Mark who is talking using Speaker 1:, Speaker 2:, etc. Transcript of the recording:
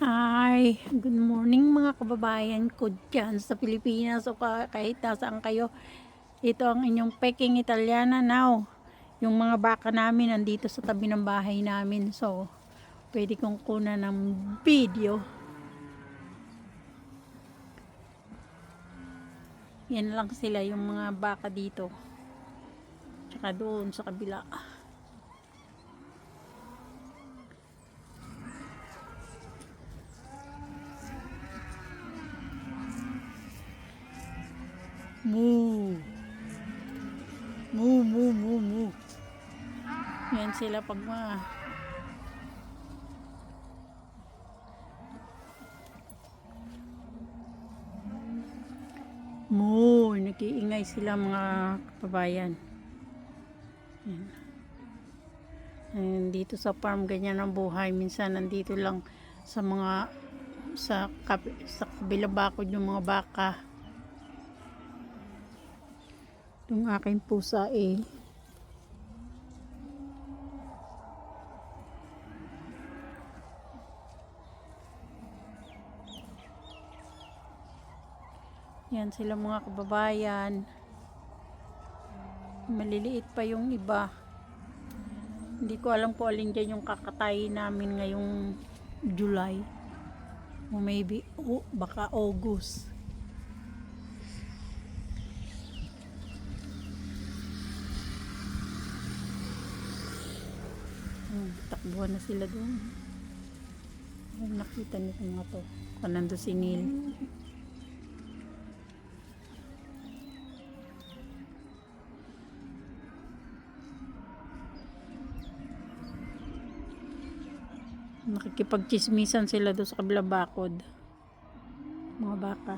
Speaker 1: Hi, good morning mga kababayan ko dyan sa Pilipinas o kahit nasaan kayo. Ito ang inyong Peking Italiana now. Yung mga baka namin nandito sa tabi ng bahay namin. So, pwede kong kunan ng video. Yan lang sila yung mga baka dito. Tsaka doon sa kabila. Moo. Moo, moo, moo, moo. Yan sila pag moo, nag-iingay sila mga kababayan. Yan. And dito sa farm ganyan ang buhay. Minsan nandito lang sa mga sa kabilang bakod yung mga baka. Yung aking pusa yan sila mga kababayan. Maliliit pa yung iba. Hindi ko alam kung alin dyan yung kakatayin namin ngayong July. O maybe, baka August. Takbuhan na sila doon. Ay, nakita nito mga to. Nando si Neil. Nakikipagchismisan sila doon sa kabilang bakod. Mga baka.